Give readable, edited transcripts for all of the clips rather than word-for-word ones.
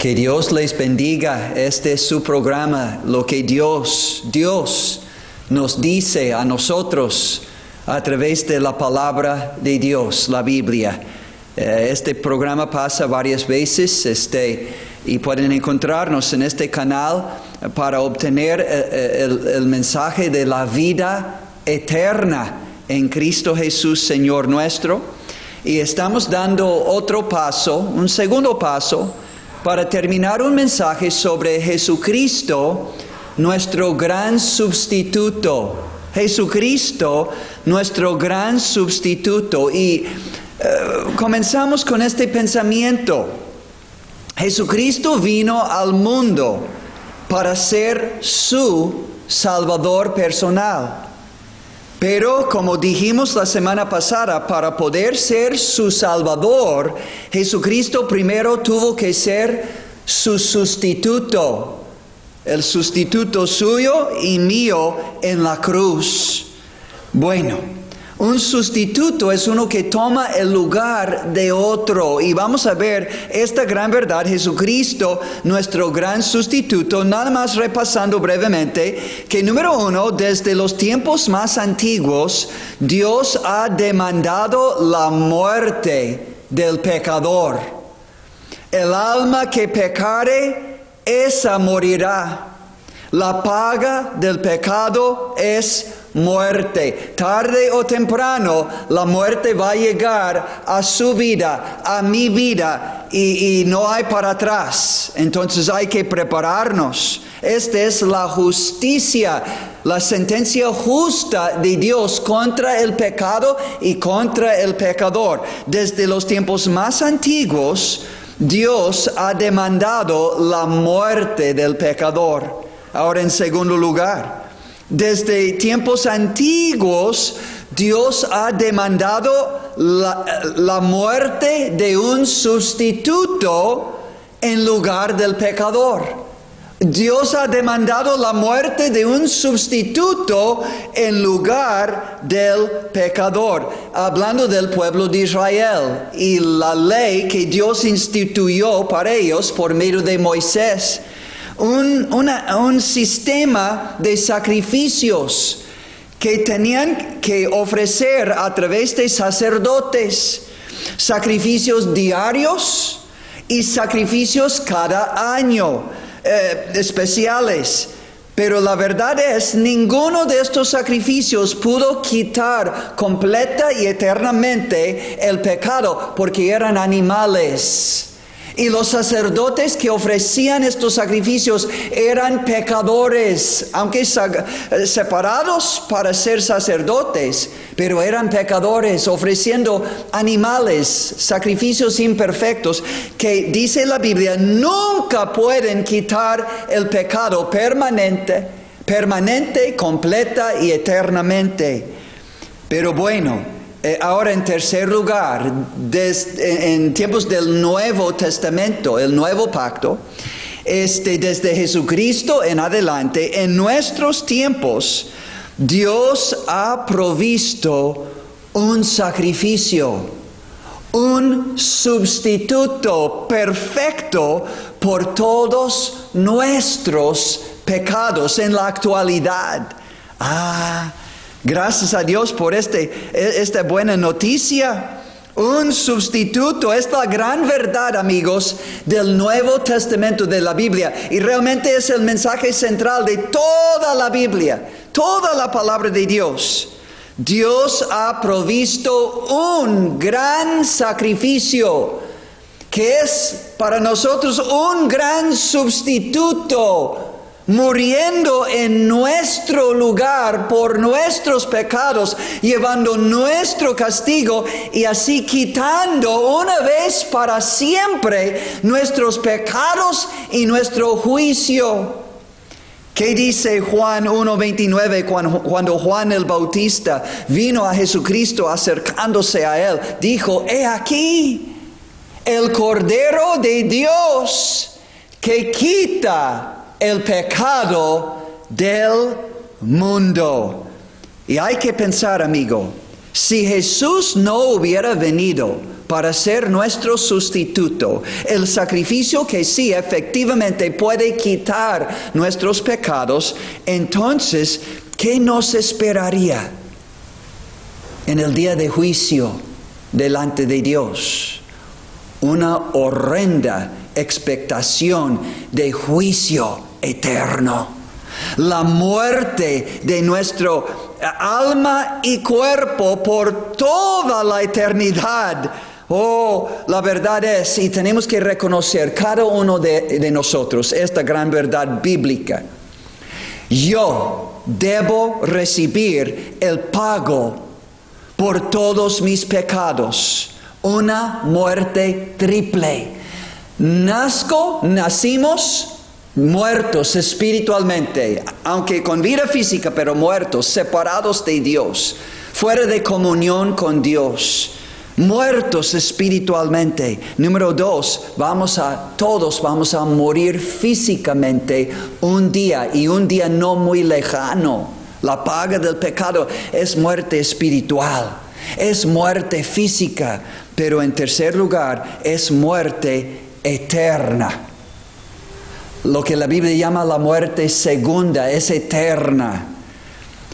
Que Dios les bendiga. Este es su programa, lo que Dios nos dice a nosotros a través de la palabra de Dios, la Biblia. Este programa pasa varias veces y pueden encontrarnos en este canal para obtener el mensaje de la vida eterna en Cristo Jesús, Señor nuestro. Y estamos dando otro paso, un segundo paso, para terminar un mensaje sobre Jesucristo, nuestro gran sustituto. Jesucristo, nuestro gran sustituto. Y comenzamos con este pensamiento. Jesucristo vino al mundo para ser su Salvador personal. Pero como dijimos la semana pasada, para poder ser su Salvador, Jesucristo primero tuvo que ser su sustituto. El sustituto suyo y mío en la cruz. Bueno, un sustituto es uno que toma el lugar de otro. Y vamos a ver esta gran verdad, Jesucristo, nuestro gran sustituto, nada más repasando brevemente, que número uno, desde los tiempos más antiguos, Dios ha demandado la muerte del pecador. El alma que pecare, esa morirá. La paga del pecado es muerte. Tarde o temprano la muerte va a llegar a su vida, a mi vida, y no hay para atrás. Entonces hay que prepararnos. Esta es la justicia, la sentencia justa de Dios contra el pecado y contra el pecador. Desde los tiempos más antiguos, Dios ha demandado la muerte del pecador. Ahora, en segundo lugar, desde tiempos antiguos, Dios ha demandado la muerte de un sustituto en lugar del pecador. Dios ha demandado la muerte de un sustituto en lugar del pecador. Hablando del pueblo de Israel y la ley que Dios instituyó para ellos por medio de Moisés. Un sistema de sacrificios que tenían que ofrecer a través de sacerdotes. Sacrificios diarios y sacrificios cada año. Especiales, pero la verdad es, ninguno de estos sacrificios pudo quitar completa y eternamente el pecado, porque eran animales. Y los sacerdotes que ofrecían estos sacrificios eran pecadores, aunque separados para ser sacerdotes, pero eran pecadores ofreciendo animales, sacrificios imperfectos, que dice la Biblia, nunca pueden quitar el pecado permanente, completa y eternamente. Pero bueno, ahora en tercer lugar, en tiempos del Nuevo Testamento, el Nuevo Pacto, desde Jesucristo en adelante, en nuestros tiempos, Dios ha provisto un sacrificio, un sustituto perfecto por todos nuestros pecados en la actualidad. Gracias a Dios por esta buena noticia. Un sustituto es la gran verdad, amigos, del Nuevo Testamento de la Biblia. Y realmente es el mensaje central de toda la Biblia, toda la palabra de Dios. Dios ha provisto un gran sacrificio que es para nosotros un gran sustituto, muriendo en nuestro lugar por nuestros pecados, llevando nuestro castigo y así quitando una vez para siempre nuestros pecados y nuestro juicio. ¿Qué dice Juan 1:29 cuando Juan el Bautista vino a Jesucristo acercándose a él? Dijo, he aquí el Cordero de Dios que quita el pecado del mundo. Y hay que pensar, amigo, Si Jesús no hubiera venido para ser nuestro sustituto, el sacrificio que sí efectivamente puede quitar nuestros pecados, entonces, ¿qué nos esperaría en el día de juicio delante de Dios? Una horrenda expectación de juicio eterno. La muerte de nuestro alma y cuerpo por toda la eternidad. Oh, la verdad es, y tenemos que reconocer cada uno de nosotros esta gran verdad bíblica. Yo debo recibir el pago por todos mis pecados. Una muerte triple. Nacimos muertos espiritualmente, aunque con vida física, pero muertos, separados de Dios, fuera de comunión con Dios, muertos espiritualmente. Número 2, todos vamos a morir físicamente un día, y un día no muy lejano. La paga del pecado es muerte espiritual, es muerte física, pero en tercer lugar es muerte eterna. Lo que la Biblia llama la muerte segunda es eterna.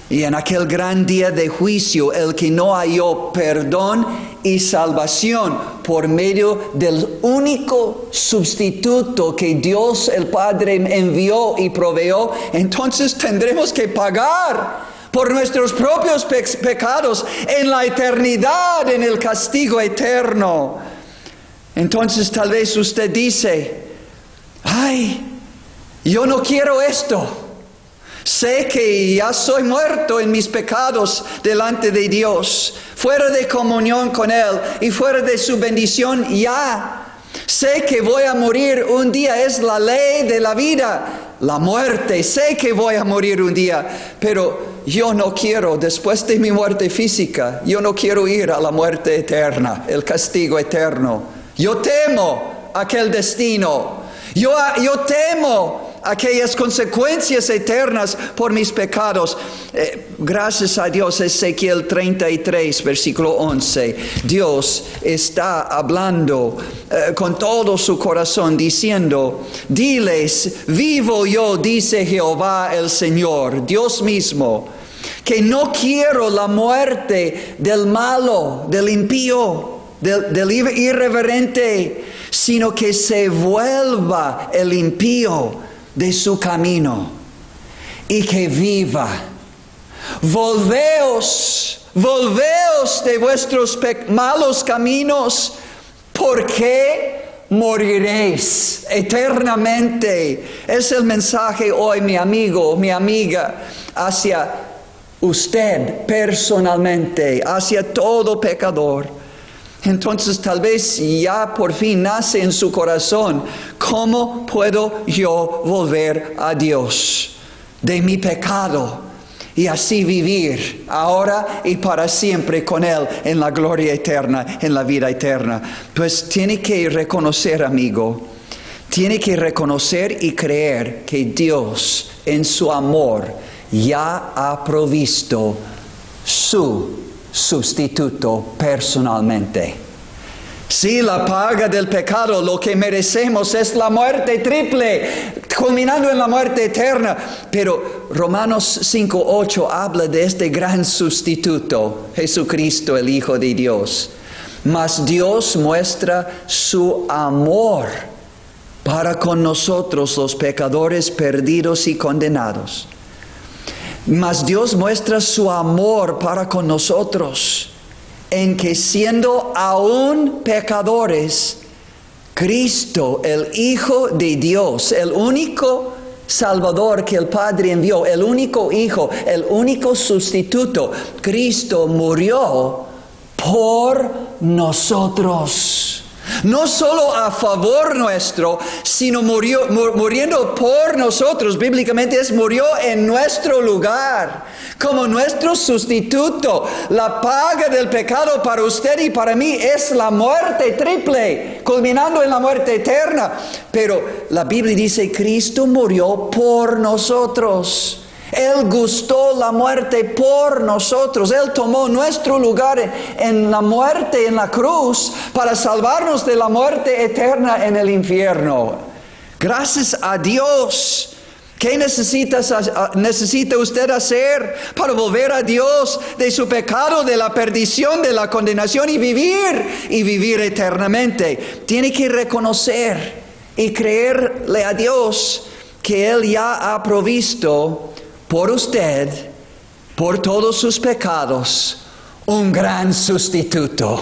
Y en aquel gran día de juicio, el que no halló perdón y salvación por medio del único sustituto que Dios el Padre envió y proveyó, entonces tendremos que pagar por nuestros propios pecados en la eternidad, en el castigo eterno. Entonces tal vez usted dice, ay, yo no quiero esto. Sé que ya soy muerto en mis pecados delante de Dios, fuera de comunión con Él y fuera de su bendición ya. Sé que voy a morir un día, es la ley de la vida, la muerte. Sé que voy a morir un día, pero yo no quiero, después de mi muerte física, yo no quiero ir a la muerte eterna, el castigo eterno. Yo temo aquel destino. Yo temo aquellas consecuencias eternas por mis pecados. Gracias a Dios, Ezequiel 33, versículo 11. Dios está hablando con todo su corazón, diciendo, diles, vivo yo, dice Jehová el Señor, Dios mismo, que no quiero la muerte del malo, del impío, del irreverente, sino que se vuelva el impío de su camino y que viva. Volveos de vuestros malos caminos, porque moriréis eternamente. Es el mensaje hoy, mi amigo, mi amiga, hacia usted personalmente, hacia todo pecador. Entonces tal vez ya por fin nace en su corazón, ¿cómo puedo yo volver a Dios de mi pecado y así vivir ahora y para siempre con Él en la gloria eterna, en la vida eterna? Pues tiene que reconocer, amigo, tiene que reconocer y creer que Dios en su amor ya ha provisto su sustituto personalmente. Si la paga del pecado, lo que merecemos es la muerte triple, culminando en la muerte eterna. Pero Romanos 5:8 habla de este gran sustituto, Jesucristo, el Hijo de Dios. Mas Dios muestra su amor para con nosotros, los pecadores perdidos y condenados. Mas Dios muestra su amor para con nosotros, en que siendo aún pecadores, Cristo, el Hijo de Dios, el único Salvador que el Padre envió, el único Hijo, el único sustituto, Cristo murió por nosotros. No solo a favor nuestro, sino muriendo por nosotros. Bíblicamente murió en nuestro lugar, como nuestro sustituto. La paga del pecado para usted y para mí es la muerte triple, culminando en la muerte eterna. Pero la Biblia dice, Cristo murió por nosotros. Él gustó la muerte por nosotros. Él tomó nuestro lugar en la muerte, en la cruz, para salvarnos de la muerte eterna en el infierno. Gracias a Dios. ¿Qué necesita usted hacer para volver a Dios de su pecado, de la perdición, de la condenación y vivir eternamente? Tiene que reconocer y creerle a Dios que Él ya ha provisto por usted, por todos sus pecados, un gran sustituto.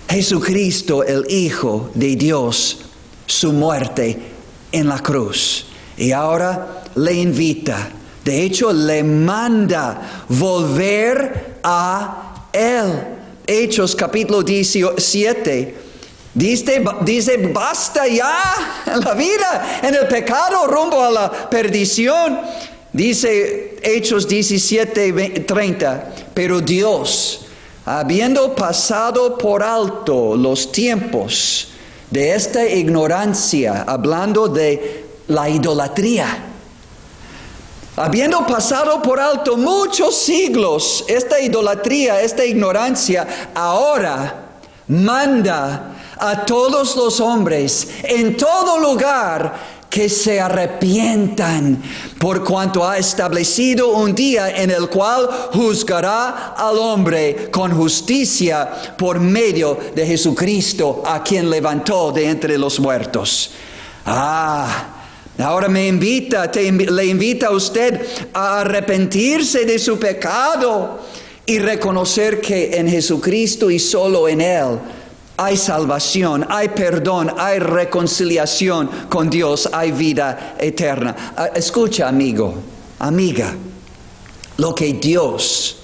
Jesucristo, el Hijo de Dios, su muerte en la cruz. Y ahora le invita, de hecho le manda volver a Él. Hechos capítulo 17, dice basta ya en la vida, en el pecado rumbo a la perdición. Dice Hechos 17:30, pero Dios, habiendo pasado por alto los tiempos de esta ignorancia, hablando de la idolatría, habiendo pasado por alto muchos siglos esta idolatría, esta ignorancia, ahora manda a todos los hombres en todo lugar que se arrepientan, por cuanto ha establecido un día en el cual juzgará al hombre con justicia por medio de Jesucristo, a quien levantó de entre los muertos. Ahora le invita a usted a arrepentirse de su pecado y reconocer que en Jesucristo y solo en Él hay salvación, hay perdón, hay reconciliación con Dios, hay vida eterna. Escucha, amigo, amiga, lo que Dios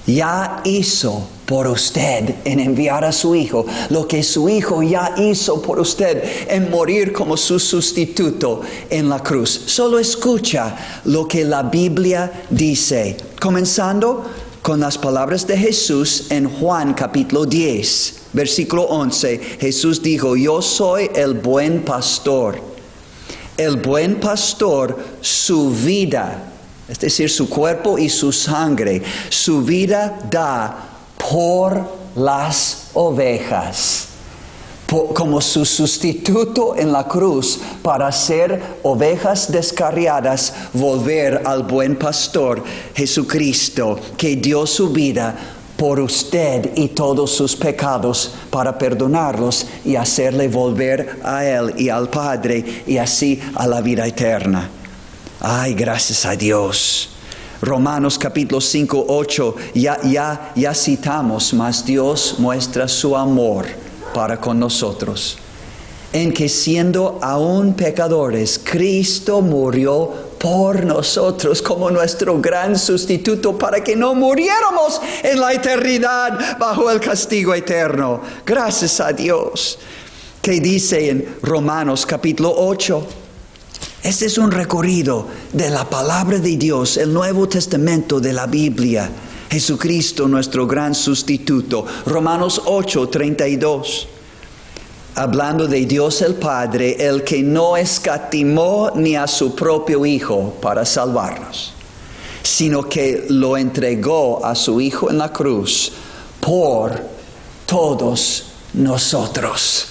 ya hizo por usted en enviar a su Hijo, lo que su Hijo ya hizo por usted en morir como su sustituto en la cruz. Solo escucha lo que la Biblia dice, comenzando con las palabras de Jesús en Juan capítulo 10, versículo 11. Jesús dijo: yo soy el buen pastor. El buen pastor su vida, es decir, su cuerpo y su sangre, su vida da por las ovejas, como su sustituto en la cruz, para ser ovejas descarriadas, volver al buen pastor Jesucristo, que dio su vida por usted y todos sus pecados para perdonarlos y hacerle volver a Él y al Padre y así a la vida eterna. Ay, gracias a Dios. Romanos capítulo 5, 8, ya citamos, mas Dios muestra su amor para con nosotros, en que siendo aún pecadores, Cristo murió por nosotros como nuestro gran sustituto, para que no muriéramos en la eternidad bajo el castigo eterno. Gracias a Dios. ¿Qué dice en Romanos capítulo 8? Este es un recorrido de la palabra de Dios, el Nuevo Testamento de la Biblia. Jesucristo, nuestro gran sustituto. Romanos 8, 32. Hablando de Dios el Padre, el que no escatimó ni a su propio Hijo para salvarnos, sino que lo entregó a su Hijo en la cruz por todos nosotros.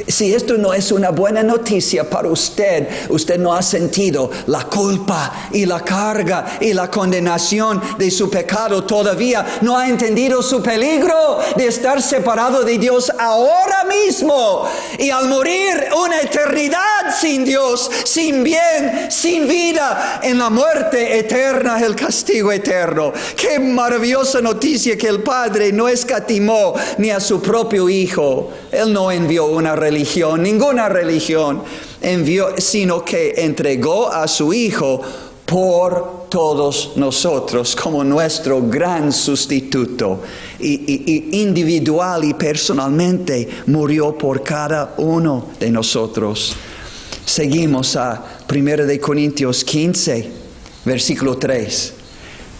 Si esto no es una buena noticia para usted, usted no ha sentido la culpa y la carga y la condenación de su pecado todavía, no ha entendido su peligro de estar separado de Dios ahora mismo y al morir una eternidad sin Dios, sin bien, sin vida, en la muerte eterna, el castigo eterno. Qué maravillosa noticia que el Padre no escatimó ni a su propio Hijo. Él no envió una religión, ninguna religión envió, sino que entregó a su Hijo por todos nosotros como nuestro gran sustituto, y individual y personalmente murió por cada uno de nosotros. Seguimos a 1 Corintios 15, versículo 3.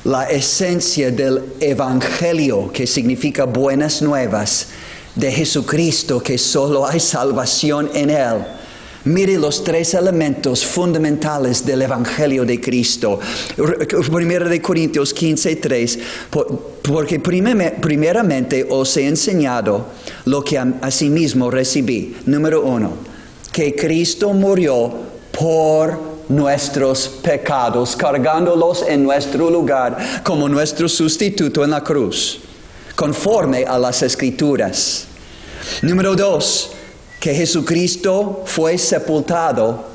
La esencia del Evangelio, que significa buenas nuevas, de Jesucristo, que solo hay salvación en Él. Mire los tres elementos fundamentales del Evangelio de Cristo. 1 Corintios 15:3, porque primeramente os he enseñado lo que asimismo recibí. Número 1, que Cristo murió por nuestros pecados, cargándolos en nuestro lugar como nuestro sustituto en la cruz, conforme a las Escrituras. Número 2, que Jesucristo fue sepultado.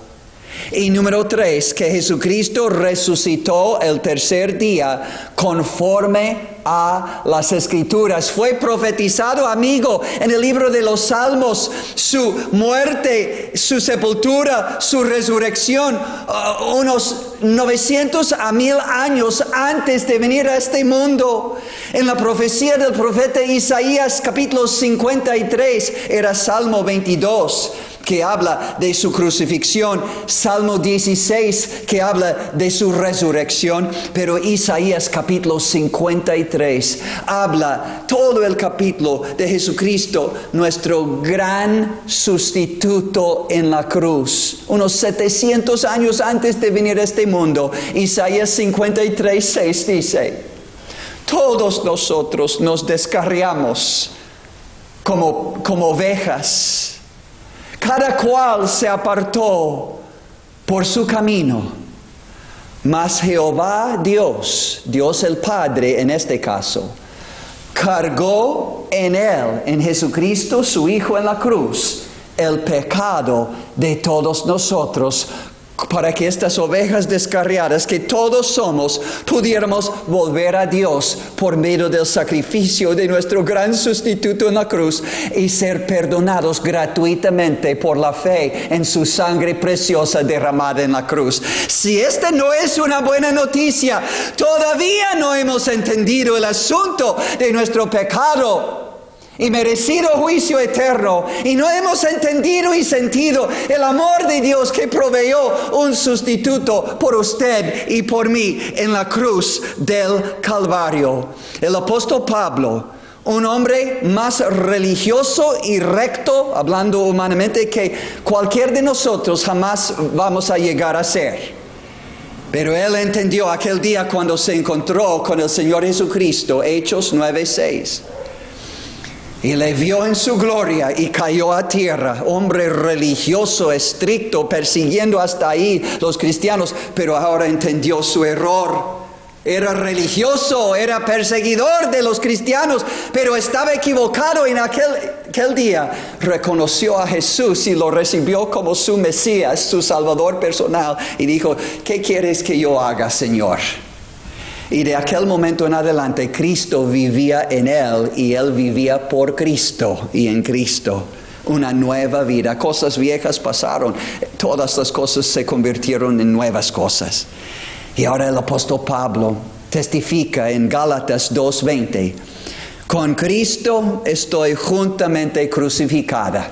Y número 3, que Jesucristo resucitó el tercer día conforme a las Escrituras. Fue profetizado, amigo, en el libro de los Salmos, su muerte, su sepultura, su resurrección, unos 900 a 1000 años antes de venir a este mundo. En la profecía del profeta Isaías, capítulo 53, era Salmo 22, que habla de su crucifixión, Salmo 16, que habla de su resurrección, pero Isaías capítulo 53 habla todo el capítulo de Jesucristo, nuestro gran sustituto en la cruz. Unos 700 años antes de venir a este mundo, Isaías 53, 6 dice: todos nosotros nos descarriamos como ovejas. Cada cual se apartó por su camino, mas Jehová Dios el Padre en este caso, cargó en él, en Jesucristo, su Hijo en la cruz, el pecado de todos nosotros, para que estas ovejas descarriadas que todos somos, pudiéramos volver a Dios por medio del sacrificio de nuestro gran sustituto en la cruz y ser perdonados gratuitamente por la fe en su sangre preciosa derramada en la cruz. Si esta no es una buena noticia, todavía no hemos entendido el asunto de nuestro pecado y merecido juicio eterno, y no hemos entendido y sentido el amor de Dios que proveyó un sustituto por usted y por mí en la cruz del Calvario. El apóstol Pablo, un hombre más religioso y recto, hablando humanamente, que cualquier de nosotros jamás vamos a llegar a ser. Pero él entendió aquel día cuando se encontró con el Señor Jesucristo, Hechos 9:6. Y le vio en su gloria y cayó a tierra. Hombre religioso, estricto, persiguiendo hasta ahí los cristianos, pero ahora entendió su error. Era religioso, era perseguidor de los cristianos, pero estaba equivocado en aquel día. Reconoció a Jesús y lo recibió como su Mesías, su Salvador personal. Y dijo: ¿qué quieres que yo haga, Señor? Y de aquel momento en adelante, Cristo vivía en él y él vivía por Cristo y en Cristo. Una nueva vida. Cosas viejas pasaron. Todas las cosas se convirtieron en nuevas cosas. Y ahora el apóstol Pablo testifica en Gálatas 2:20. Con Cristo estoy juntamente crucificada.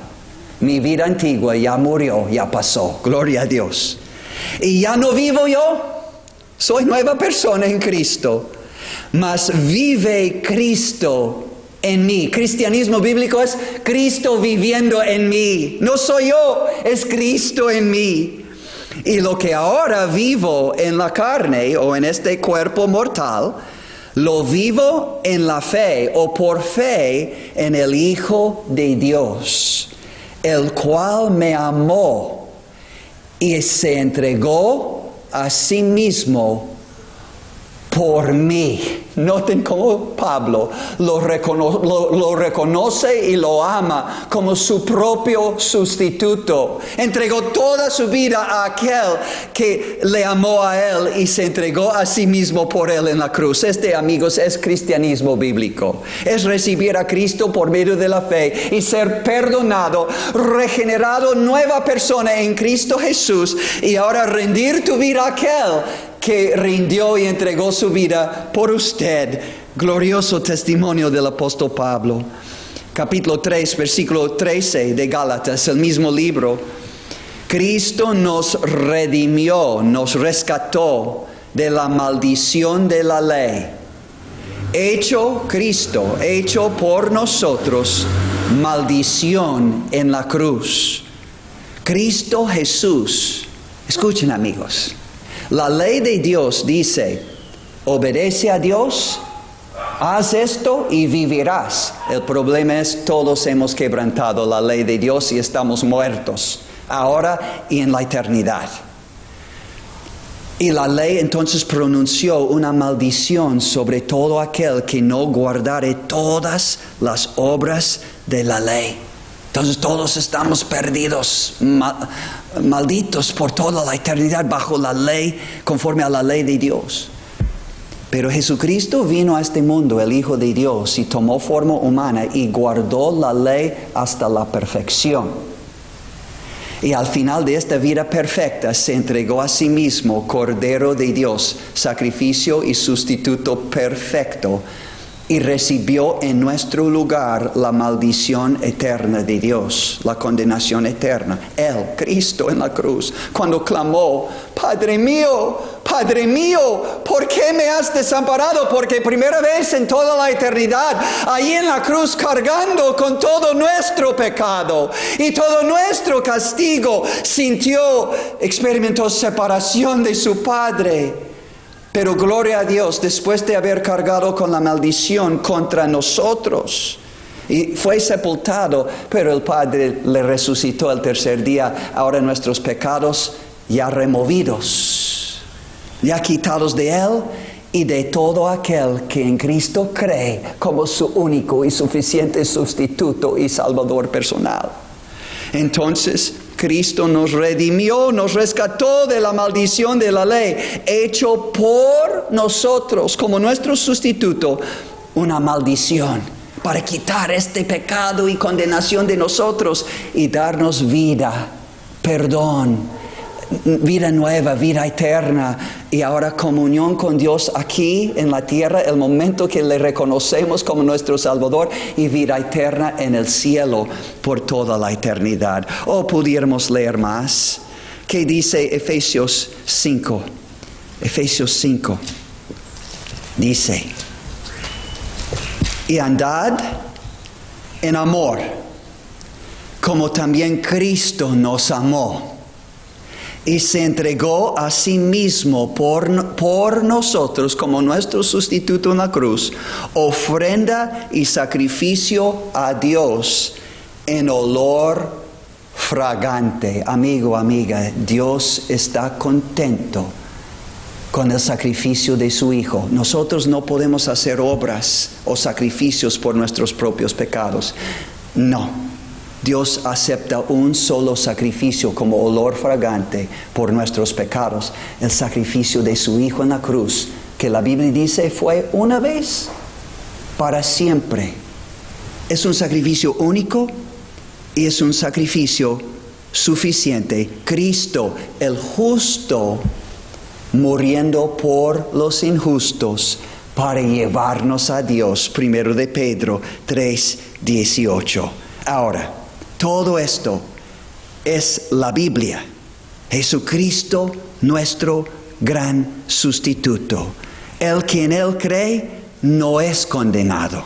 Mi vida antigua ya murió, ya pasó. Gloria a Dios. Y ya no vivo yo. Soy nueva persona en Cristo, mas vive Cristo en mí. Cristianismo bíblico es Cristo viviendo en mí. No soy yo, es Cristo en mí. Y lo que ahora vivo en la carne o en este cuerpo mortal, lo vivo en la fe o por fe en el Hijo de Dios, el cual me amó y se entregó a sí mismo por mí. Noten cómo Pablo lo reconoce y lo ama como su propio sustituto. Entregó toda su vida a aquel que le amó a él y se entregó a sí mismo por él en la cruz. Amigos, es cristianismo bíblico. Es recibir a Cristo por medio de la fe y ser perdonado, regenerado, nueva persona en Cristo Jesús, y ahora rendir tu vida a aquel que rindió y entregó su vida por usted. Glorioso testimonio del apóstol Pablo. Capítulo 3, versículo 13 de Gálatas, el mismo libro. Cristo nos redimió, nos rescató de la maldición de la ley. Cristo, hecho por nosotros maldición en la cruz. Cristo Jesús. Escuchen, amigos. La ley de Dios dice, obedece a Dios, haz esto y vivirás. El problema es, todos hemos quebrantado la ley de Dios y estamos muertos, ahora y en la eternidad. Y la ley entonces pronunció una maldición sobre todo aquel que no guardare todas las obras de la ley. Entonces todos estamos perdidos, malditos por toda la eternidad bajo la ley, conforme a la ley de Dios. Pero Jesucristo vino a este mundo, el Hijo de Dios, y tomó forma humana y guardó la ley hasta la perfección. Y al final de esta vida perfecta se entregó a sí mismo, Cordero de Dios, sacrificio y sustituto perfecto, y recibió en nuestro lugar la maldición eterna de Dios, la condenación eterna. Él, Cristo en la cruz, cuando clamó, Padre mío, ¿por qué me has desamparado? Porque primera vez en toda la eternidad, ahí en la cruz cargando con todo nuestro pecado y todo nuestro castigo, experimentó separación de su Padre. Pero gloria a Dios, después de haber cargado con la maldición contra nosotros, y fue sepultado, pero el Padre le resucitó el tercer día. Ahora nuestros pecados ya removidos, ya quitados de Él y de todo aquel que en Cristo cree como su único y suficiente sustituto y salvador personal. Entonces, Cristo nos redimió, nos rescató de la maldición de la ley, hecho por nosotros como nuestro sustituto una maldición, para quitar este pecado y condenación de nosotros y darnos vida, perdón, vida nueva, vida eterna, y ahora comunión con Dios aquí en la tierra, el momento que le reconocemos como nuestro Salvador, y vida eterna en el cielo por toda la eternidad. O pudiéramos leer más. ¿Qué dice Efesios 5? Efesios 5 dice, y andad en amor, como también Cristo nos amó y se entregó a sí mismo por nosotros como nuestro sustituto en la cruz, ofrenda y sacrificio a Dios en olor fragante. Amigo, amiga, Dios está contento con el sacrificio de su Hijo. Nosotros no podemos hacer obras o sacrificios por nuestros propios pecados. No. Dios acepta un solo sacrificio como olor fragante por nuestros pecados, el sacrificio de su Hijo en la cruz, que la Biblia dice fue una vez para siempre. Es un sacrificio único y es un sacrificio suficiente. Cristo, el justo, muriendo por los injustos para llevarnos a Dios. Primero de Pedro 3:18. Ahora, todo esto es la Biblia. Jesucristo, nuestro gran sustituto. El que en Él cree no es condenado.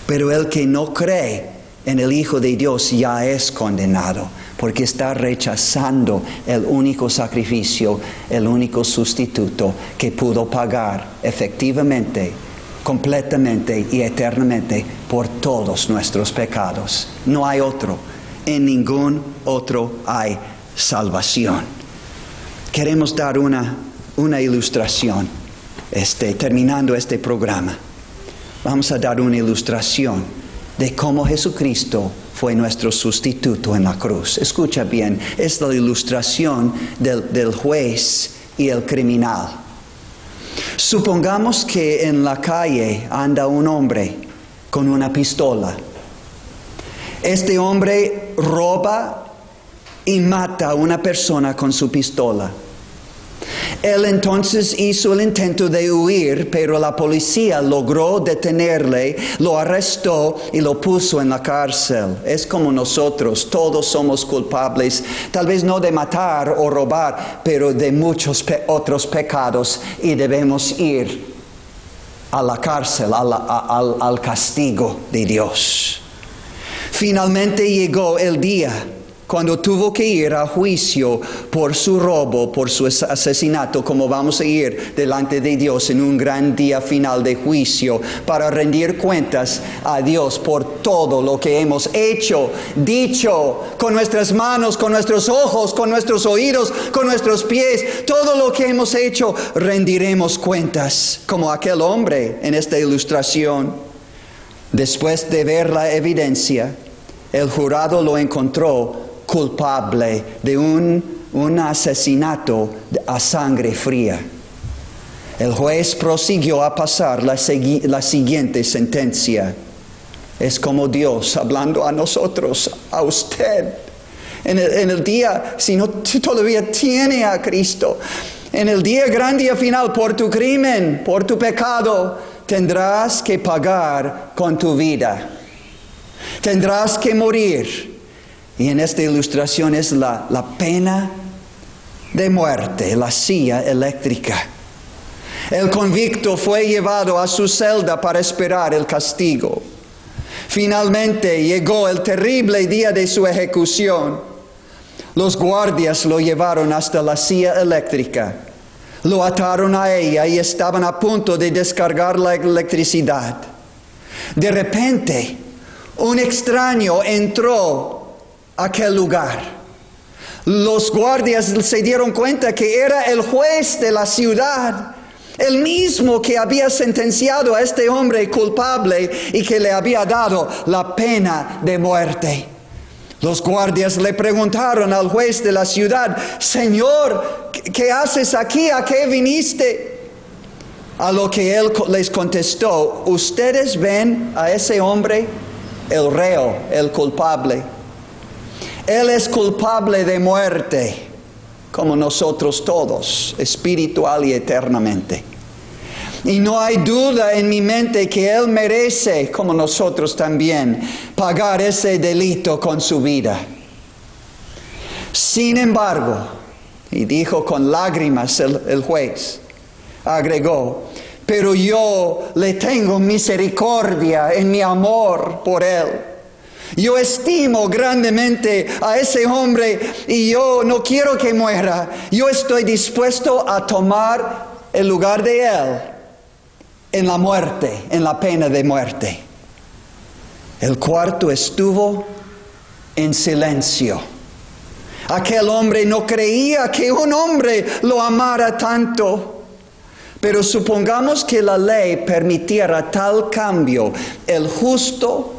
Pero el que no cree en el Hijo de Dios ya es condenado, porque está rechazando el único sacrificio, el único sustituto que pudo pagar efectivamente, completamente y eternamente por todos nuestros pecados. No hay otro, en ningún otro hay salvación. Queremos dar una ilustración, terminando este programa. Vamos a dar una ilustración de cómo Jesucristo fue nuestro sustituto en la cruz. Escucha bien, es la ilustración del juez y el criminal. Supongamos que en la calle anda un hombre con una pistola. Este hombre roba y mata a una persona con su pistola. Él entonces hizo el intento de huir, pero la policía logró detenerle, lo arrestó y lo puso en la cárcel. Es como nosotros, todos somos culpables, tal vez no de matar o robar, pero de muchos otros pecados, y debemos ir a la cárcel, al castigo de Dios. Finalmente llegó el día cuando tuvo que ir a juicio por su robo, por su asesinato, como vamos a ir delante de Dios en un gran día final de juicio, para rendir cuentas a Dios por todo lo que hemos hecho, dicho, con nuestras manos, con nuestros ojos, con nuestros oídos, con nuestros pies, todo lo que hemos hecho, rendiremos cuentas, como aquel hombre en esta ilustración. Después de ver la evidencia, el jurado lo encontró culpable de un asesinato a sangre fría. El juez prosiguió a pasar la siguiente sentencia. Es como Dios hablando a nosotros, a usted. En el día, si no todavía tiene a Cristo, en el gran día final, por tu crimen, por tu pecado, tendrás que pagar con tu vida. Tendrás que morir. Y en esta ilustración es la pena de muerte, la silla eléctrica. El convicto fue llevado a su celda para esperar el castigo. Finalmente llegó el terrible día de su ejecución. Los guardias lo llevaron hasta la silla eléctrica. Lo ataron a ella y estaban a punto de descargar la electricidad. De repente, un extraño entró a aquel lugar. Los guardias se dieron cuenta que era el juez de la ciudad, el mismo que había sentenciado a este hombre culpable y que le había dado la pena de muerte. Los guardias le preguntaron al juez de la ciudad: Señor, ¿qué haces aquí? ¿A qué viniste? A lo que él les contestó: ¿ustedes ven a ese hombre? El reo, el culpable. Él es culpable de muerte, como nosotros todos, espiritual y eternamente. Y no hay duda en mi mente que Él merece, como nosotros también, pagar ese delito con su vida. Sin embargo, y dijo con lágrimas el juez, agregó: pero yo le tengo misericordia en mi amor por Él. Yo estimo grandemente a ese hombre y yo no quiero que muera. Yo estoy dispuesto a tomar el lugar de Él en la muerte, en la pena de muerte. El cuarto estuvo en silencio. Aquel hombre no creía que un hombre lo amara tanto. Pero supongamos que la ley permitiera tal cambio. El justo,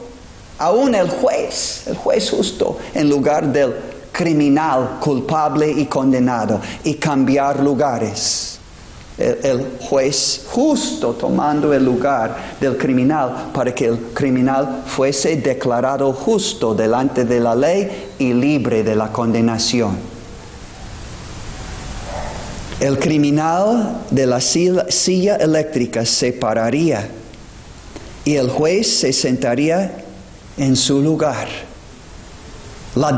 aún el juez justo, en lugar del criminal culpable y condenado, y cambiar lugares. El juez justo tomando el lugar del criminal para que el criminal fuese declarado justo delante de la ley y libre de la condenación. El criminal de la silla eléctrica se pararía y el juez se sentaría en su lugar. La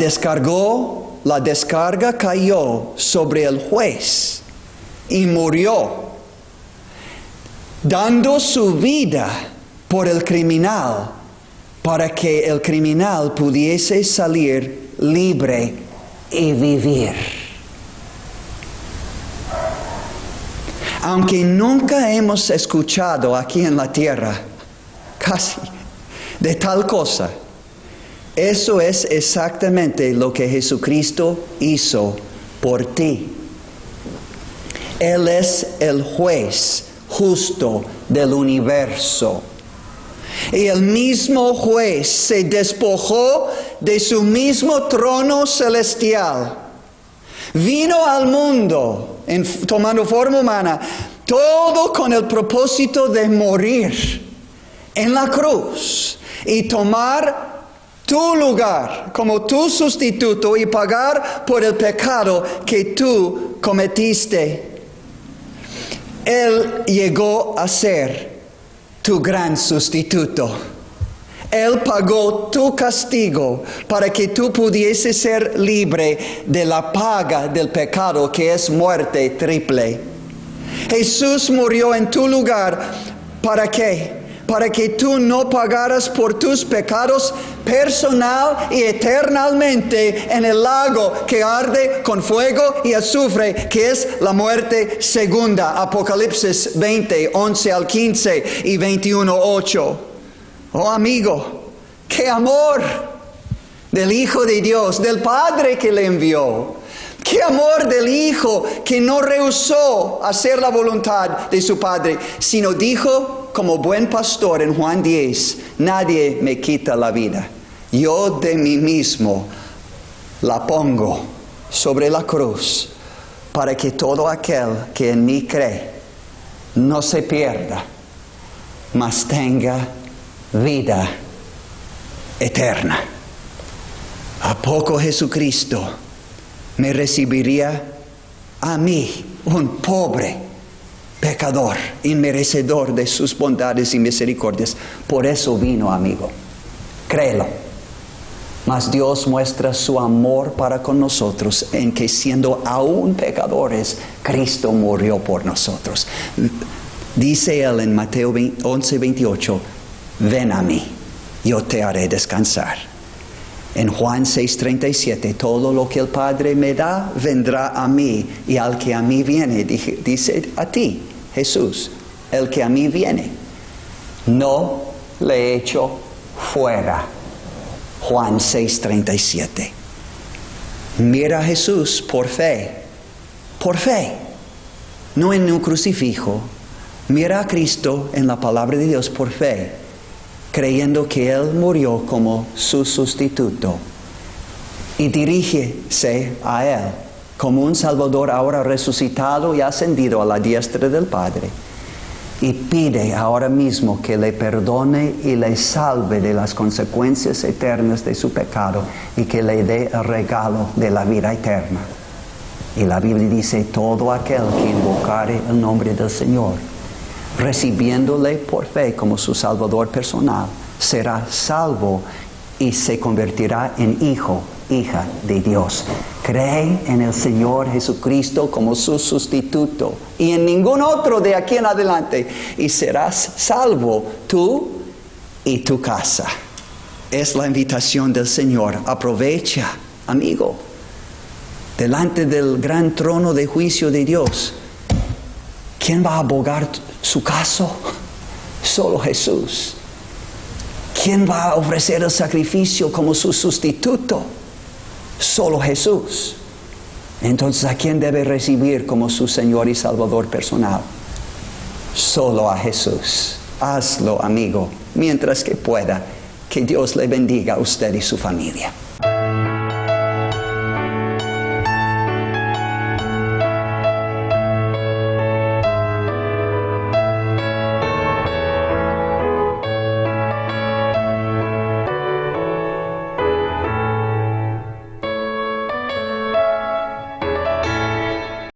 descarga cayó sobre el juez y murió, dando su vida por el criminal para que el criminal pudiese salir libre y vivir. Aunque nunca hemos escuchado aquí en la tierra, casi, de tal cosa, eso es exactamente lo que Jesucristo hizo por ti. Él es el juez justo del universo. Y el mismo juez se despojó de su mismo trono celestial. Vino al mundo tomando forma humana, todo con el propósito de morir en la cruz y tomar tu lugar como tu sustituto y pagar por el pecado que tú cometiste. Él llegó a ser tu gran sustituto. Él pagó tu castigo para que tú pudieses ser libre de la paga del pecado, que es muerte triple. Jesús murió en tu lugar. ¿Para qué? para que tú no pagaras por tus pecados personal y eternamente en el lago que arde con fuego y azufre, que es la muerte segunda. Apocalipsis 20, 11 al 15 y 21, 8. Oh amigo, qué amor del Hijo de Dios, del Padre que le envió. Qué amor del Hijo que no rehusó hacer la voluntad de su Padre, sino dijo como buen pastor en Juan 10, nadie me quita la vida. Yo de mí mismo la pongo sobre la cruz para que todo aquel que en mí cree no se pierda, mas tenga vida eterna. ¿A poco Jesucristo me recibiría a mí, un pobre pecador, inmerecedor de sus bondades y misericordias? Por eso vino, amigo. Créelo. Mas Dios muestra su amor para con nosotros en que siendo aún pecadores, Cristo murió por nosotros. Dice Él en Mateo 11, 28, ven a mí, yo te haré descansar. En Juan 6:37, todo lo que el Padre me da, vendrá a mí, y al que a mí viene, dice a ti, Jesús, el que a mí viene, no le echo fuera. Juan 6:37. Mira a Jesús por fe, no en un crucifijo. Mira a Cristo en la palabra de Dios por fe, creyendo que Él murió como su sustituto, y dirígese a Él como un Salvador ahora resucitado y ascendido a la diestra del Padre, y pide ahora mismo que le perdone y le salve de las consecuencias eternas de su pecado y que le dé el regalo de la vida eterna. Y la Biblia dice, todo aquel que invocare el nombre del Señor, recibiéndole por fe como su Salvador personal, será salvo y se convertirá en hijo, hija de Dios. Cree en el Señor Jesucristo como su sustituto y en ningún otro de aquí en adelante, y serás salvo tú y tu casa. Es la invitación del Señor. Aprovecha, amigo, delante del gran trono de juicio de Dios. ¿Quién va a abogar su caso? Solo Jesús. ¿Quién va a ofrecer el sacrificio como su sustituto? Solo Jesús. Entonces, ¿a quién debe recibir como su Señor y Salvador personal? Solo a Jesús. Hazlo, amigo, mientras que pueda. Que Dios le bendiga a usted y su familia.